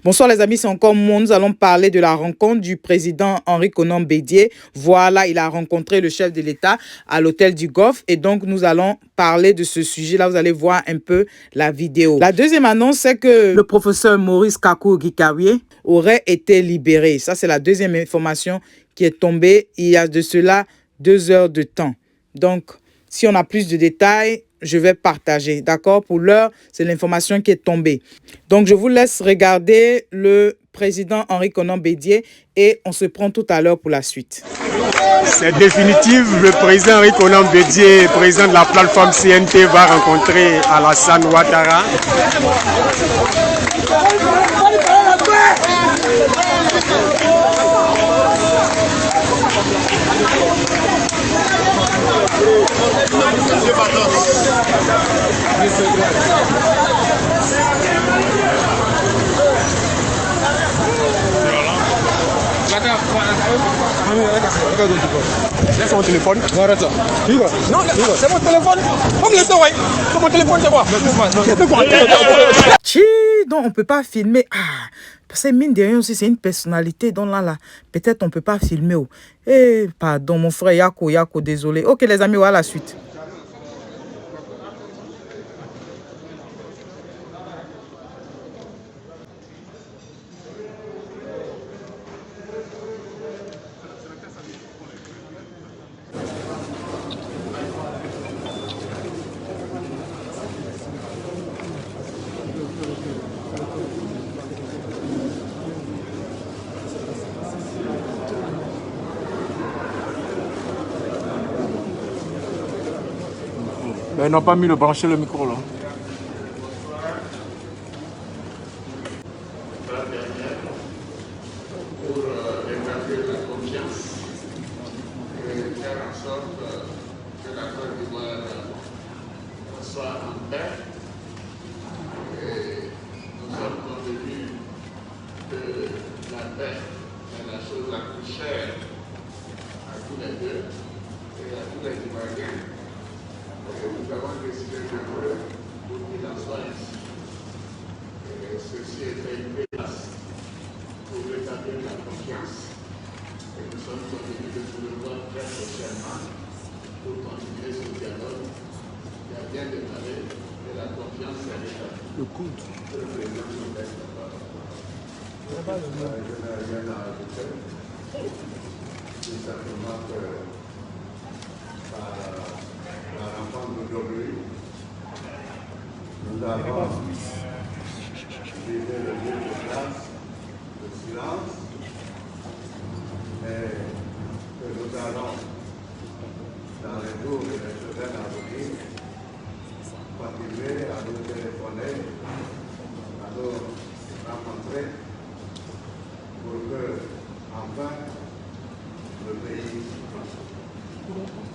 Bonsoir les amis, c'est encore moi. Nous allons parler de la rencontre du président Henri Konan Bédié. Voilà, il a rencontré le chef de l'État à l'hôtel du Golfe et donc nous allons parler de ce sujet-là. Vous allez voir un peu la vidéo. La deuxième annonce, c'est que le professeur Maurice Kakou-Gikawie aurait été libéré. Ça, c'est la deuxième information qui est tombée il y a de cela 2 heures de temps. Donc, si on a plus de détails, je vais partager. D'accord? Pour l'heure, c'est l'information qui est tombée. Donc, je vous laisse regarder le président Henri Konan Bédié et on se prend tout à l'heure pour la suite. C'est définitif. Le président Henri Konan Bédié, président de la plateforme CNT, va rencontrer Alassane Ouattara. Laisse mon téléphone. Non, arrête ça. Non, c'est mon téléphone. Faut me laisser, ouais. C'est mon téléphone, c'est moi. Donc on peut pas filmer. Parce que mine de rien aussi, c'est une personnalité. Donc là, peut-être on peut pas filmer. Pardon, mon frère Yako, désolé. Ok, les amis, voilà la suite. Ben, ils n'ont pas mis brancher le micro là. Pour rétablir la confiance et faire en sorte que la Côte d'Ivoire soit en paix. Et nous sommes convenus que la paix est la chose la plus chère à tous les deux et à tous les Ivoiriens. Et nous avons décidé de pour qu'il en soit ainsi. Et ceci était une menace pour rétablir la confiance. Et nous sommes convenus de vous le voir très prochainement pour continuer ce dialogue qui a bien démarré et la confiance est rétablie. Le coude. Le président nous laisse la parole. Je n'ai rien à ajouter. Tout simplement que la rencontre d'aujourd'hui, nous avons visé le lieu de place, le silence, et que nous allons, dans les jours et les semaines à venir, continuer à nous téléphoner, à nous rencontrer, pour que, enfin, le pays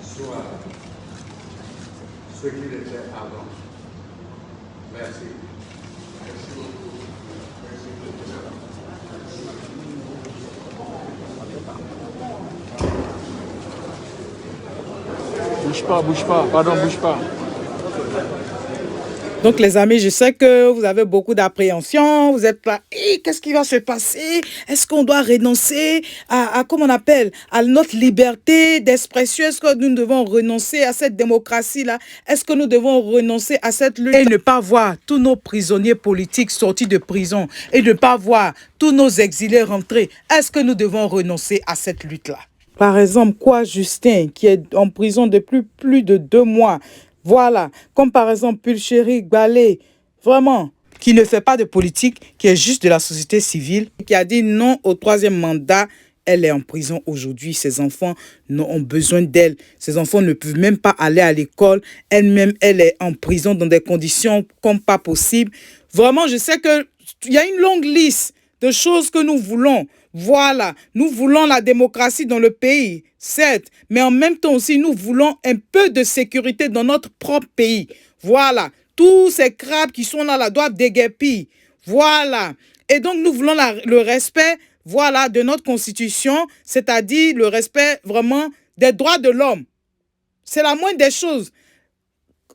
soit ce qu'il était avant. Merci. Merci beaucoup. Merci beaucoup. Bouge pas, pardon, bouge pas. Donc les amis, je sais que vous avez beaucoup d'appréhension, vous êtes là, qu'est-ce qui va se passer? Est-ce qu'on doit renoncer à comment on appelle, à notre liberté d'expression? Est-ce que nous devons renoncer à cette démocratie-là? Est-ce que nous devons renoncer à cette lutte? Et ne pas voir tous nos prisonniers politiques sortis de prison et ne pas voir tous nos exilés rentrer. Est-ce que nous devons renoncer à cette lutte-là? Par exemple, quoi, Justin, qui est en prison depuis plus de 2 mois? Voilà, comme par exemple Pulchéri Balé, vraiment, qui ne fait pas de politique, qui est juste de la société civile, qui a dit non au 3e mandat. Elle est en prison aujourd'hui. Ses enfants ont besoin d'elle. Ses enfants ne peuvent même pas aller à l'école. Elle-même, elle est en prison dans des conditions comme pas possible. Vraiment, je sais qu'il y a une longue liste de choses que nous voulons. Voilà, nous voulons la démocratie dans le pays, certes, mais en même temps aussi, nous voulons un peu de sécurité dans notre propre pays. Voilà, tous ces crabes qui sont là doivent déguerpir. Voilà, et donc nous voulons le respect, voilà, de notre constitution, c'est-à-dire le respect vraiment des droits de l'homme. C'est la moindre des choses.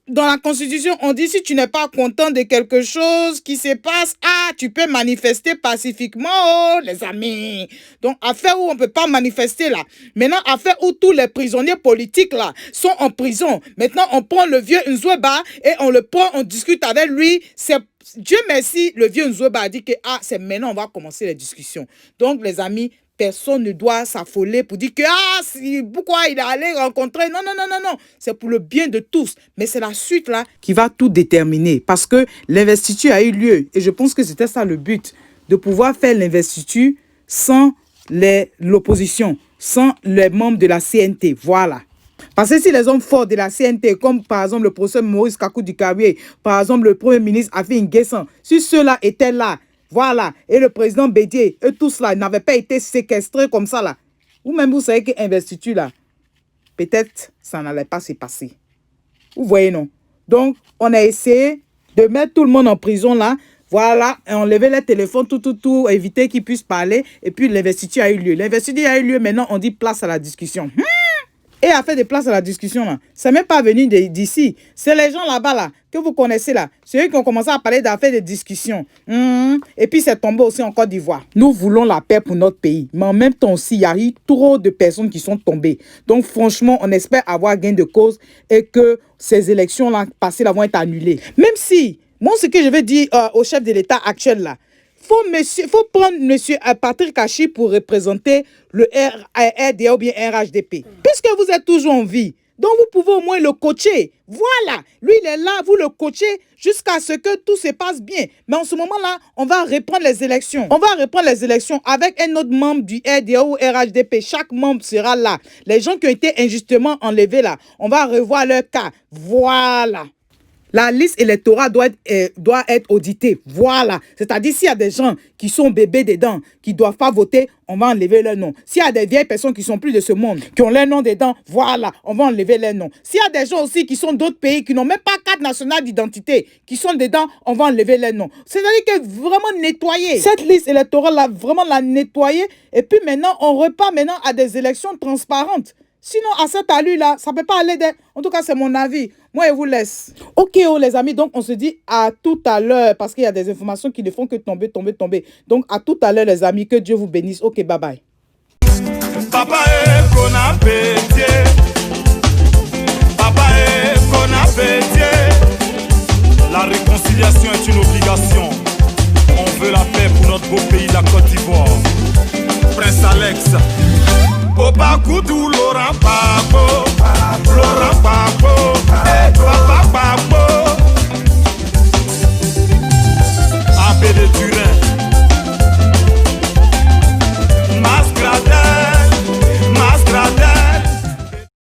dans la Constitution, on dit si tu n'es pas content de quelque chose qui se passe, tu peux manifester pacifiquement, les amis. Donc, affaire où on ne peut pas manifester là. Maintenant, affaire où tous les prisonniers politiques là sont en prison. Maintenant, on prend le vieux Nzoueba et on le prend, on discute avec lui. C'est Dieu merci, le vieux Nzoueba a dit que c'est maintenant on va commencer les discussions. Donc, les amis, personne ne doit s'affoler pour dire que pourquoi il est allé rencontrer. Non. C'est pour le bien de tous. Mais c'est la suite là qui va tout déterminer. Parce que l'investiture a eu lieu. Et je pense que c'était ça le but. De pouvoir faire l'investiture sans l'opposition, sans les membres de la CNT. Voilà. Parce que si les hommes forts de la CNT, comme par exemple le professeur Maurice Kakou du Carrier, par exemple le premier ministre Afi N'Guessan, si ceux-là étaient là, voilà, et le président Bédié, et tout cela n'avaient pas été séquestrés comme ça là, ou même vous savez que investiture là, peut-être ça n'allait pas se passer. Vous voyez, non? Donc, on a essayé de mettre tout le monde en prison là, voilà, et on levait les téléphones, tout, éviter qu'ils puissent parler, et puis l'investiture a eu lieu. L'investiture a eu lieu, maintenant on dit place à la discussion. Et à faire des places à la discussion là. Ça n'est pas venu d'ici. C'est les gens là-bas là, que vous connaissez là. C'est eux qui ont commencé à parler d'affaires de discussion. Et puis c'est tombé aussi en Côte d'Ivoire. Nous voulons la paix pour notre pays. Mais en même temps aussi, il y a eu trop de personnes qui sont tombées. Donc franchement, on espère avoir gain de cause et que ces élections là passées là vont être annulées. Même si, moi ce que je vais dire au chef de l'État actuel là, faut prendre monsieur Patrick Hachi pour représenter le RDA ou bien RHDP. Puisque vous êtes toujours en vie, donc vous pouvez au moins le coacher. Voilà, lui il est là, vous le coachez jusqu'à ce que tout se passe bien. Mais en ce moment-là, on va reprendre les élections. On va reprendre les élections avec un autre membre du RDA ou RHDP. Chaque membre sera là. Les gens qui ont été injustement enlevés là, on va revoir leur cas. Voilà. La liste électorale doit être auditée. Voilà. C'est-à-dire, s'il y a des gens qui sont bébés dedans, qui ne doivent pas voter, on va enlever leur nom. S'il y a des vieilles personnes qui sont plus de ce monde, qui ont leur nom dedans, voilà, on va enlever leur nom. S'il y a des gens aussi qui sont d'autres pays, qui n'ont même pas carte nationale d'identité, qui sont dedans, on va enlever leur nom. C'est-à-dire que vraiment nettoyer. Cette liste électorale-là, vraiment la nettoyer. Et puis maintenant, on repart maintenant à des élections transparentes. Sinon, à cet allure-là, ça ne peut pas aller. En tout cas, c'est mon avis. Moi, je vous laisse. Ok, les amis. Donc, on se dit à tout à l'heure. Parce qu'il y a des informations qui ne font que tomber. Donc, à tout à l'heure, les amis. Que Dieu vous bénisse. Ok, bye bye. Papa est qu'on a pété. Papa est qu'on a pété. La réconciliation est une obligation. On veut la paix pour notre beau pays, la Côte d'Ivoire. Prince Alex. Opa Koudou Laurent Pabo.